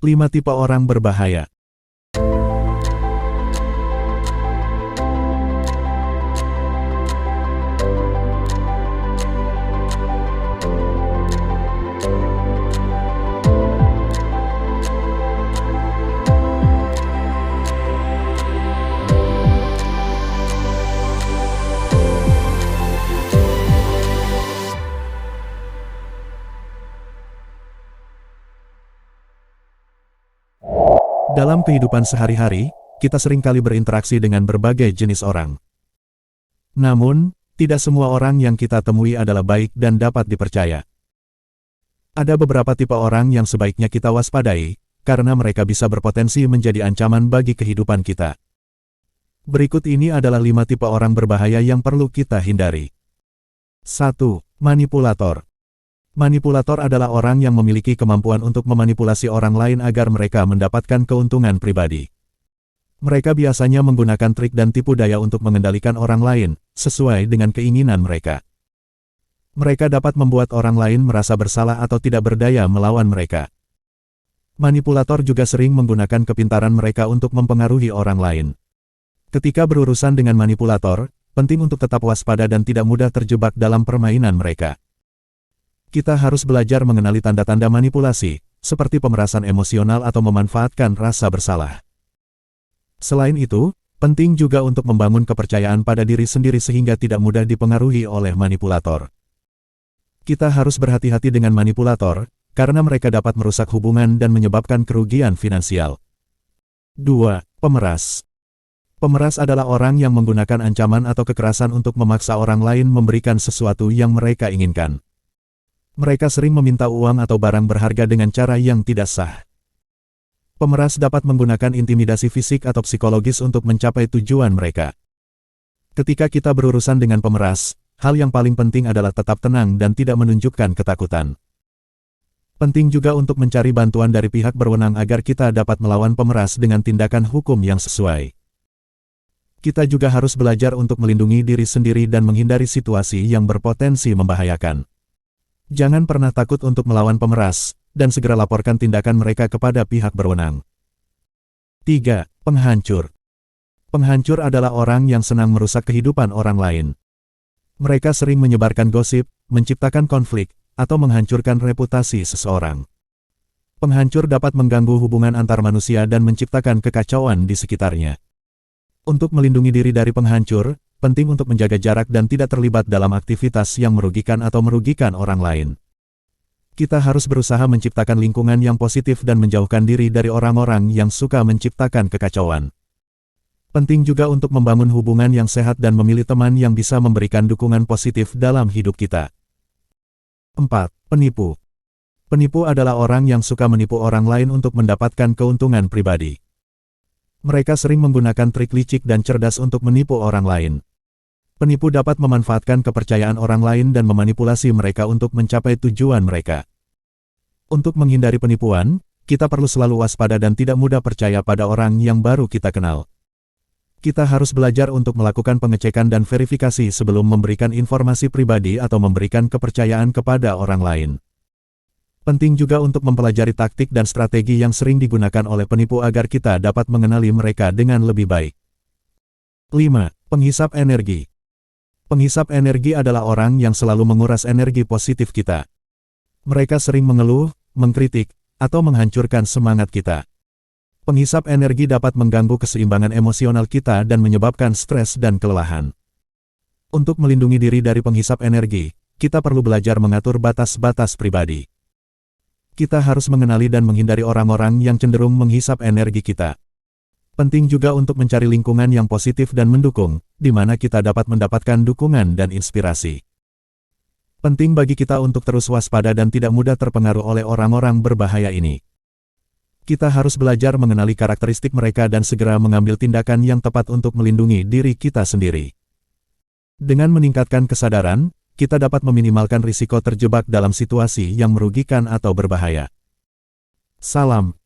5 tipe orang berbahaya. Dalam kehidupan sehari-hari, kita seringkali berinteraksi dengan berbagai jenis orang. Namun, tidak semua orang yang kita temui adalah baik dan dapat dipercaya. Ada beberapa tipe orang yang sebaiknya kita waspadai, karena mereka bisa berpotensi menjadi ancaman bagi kehidupan kita. Berikut ini adalah 5 tipe orang berbahaya yang perlu kita hindari. 1. Manipulator. Manipulator adalah orang yang memiliki kemampuan untuk memanipulasi orang lain agar mereka mendapatkan keuntungan pribadi. Mereka biasanya menggunakan trik dan tipu daya untuk mengendalikan orang lain, sesuai dengan keinginan mereka. Mereka dapat membuat orang lain merasa bersalah atau tidak berdaya melawan mereka. Manipulator juga sering menggunakan kepintaran mereka untuk mempengaruhi orang lain. Ketika berurusan dengan manipulator, penting untuk tetap waspada dan tidak mudah terjebak dalam permainan mereka. Kita harus belajar mengenali tanda-tanda manipulasi, seperti pemerasan emosional atau memanfaatkan rasa bersalah. Selain itu, penting juga untuk membangun kepercayaan pada diri sendiri sehingga tidak mudah dipengaruhi oleh manipulator. Kita harus berhati-hati dengan manipulator, karena mereka dapat merusak hubungan dan menyebabkan kerugian finansial. 2. Pemeras. Pemeras adalah orang yang menggunakan ancaman atau kekerasan untuk memaksa orang lain memberikan sesuatu yang mereka inginkan. Mereka sering meminta uang atau barang berharga dengan cara yang tidak sah. Pemeras dapat menggunakan intimidasi fisik atau psikologis untuk mencapai tujuan mereka. Ketika kita berurusan dengan pemeras, hal yang paling penting adalah tetap tenang dan tidak menunjukkan ketakutan. Penting juga untuk mencari bantuan dari pihak berwenang agar kita dapat melawan pemeras dengan tindakan hukum yang sesuai. Kita juga harus belajar untuk melindungi diri sendiri dan menghindari situasi yang berpotensi membahayakan. Jangan pernah takut untuk melawan pemeras, dan segera laporkan tindakan mereka kepada pihak berwenang. 3. Penghancur. Penghancur adalah orang yang senang merusak kehidupan orang lain. Mereka sering menyebarkan gosip, menciptakan konflik, atau menghancurkan reputasi seseorang. Penghancur dapat mengganggu hubungan antar manusia dan menciptakan kekacauan di sekitarnya. Untuk melindungi diri dari penghancur, penting untuk menjaga jarak dan tidak terlibat dalam aktivitas yang merugikan atau merugikan orang lain. Kita harus berusaha menciptakan lingkungan yang positif dan menjauhkan diri dari orang-orang yang suka menciptakan kekacauan. Penting juga untuk membangun hubungan yang sehat dan memilih teman yang bisa memberikan dukungan positif dalam hidup kita. 4. Penipu. Penipu adalah orang yang suka menipu orang lain untuk mendapatkan keuntungan pribadi. Mereka sering menggunakan trik licik dan cerdas untuk menipu orang lain. Penipu dapat memanfaatkan kepercayaan orang lain dan memanipulasi mereka untuk mencapai tujuan mereka. Untuk menghindari penipuan, kita perlu selalu waspada dan tidak mudah percaya pada orang yang baru kita kenal. Kita harus belajar untuk melakukan pengecekan dan verifikasi sebelum memberikan informasi pribadi atau memberikan kepercayaan kepada orang lain. Penting juga untuk mempelajari taktik dan strategi yang sering digunakan oleh penipu agar kita dapat mengenali mereka dengan lebih baik. 5. Penghisap energi. Penghisap energi adalah orang yang selalu menguras energi positif kita. Mereka sering mengeluh, mengkritik, atau menghancurkan semangat kita. Penghisap energi dapat mengganggu keseimbangan emosional kita dan menyebabkan stres dan kelelahan. Untuk melindungi diri dari penghisap energi, kita perlu belajar mengatur batas-batas pribadi. Kita harus mengenali dan menghindari orang-orang yang cenderung menghisap energi kita. Penting juga untuk mencari lingkungan yang positif dan mendukung, di mana kita dapat mendapatkan dukungan dan inspirasi. Penting bagi kita untuk terus waspada dan tidak mudah terpengaruh oleh orang-orang berbahaya ini. Kita harus belajar mengenali karakteristik mereka dan segera mengambil tindakan yang tepat untuk melindungi diri kita sendiri. Dengan meningkatkan kesadaran, kita dapat meminimalkan risiko terjebak dalam situasi yang merugikan atau berbahaya. Salam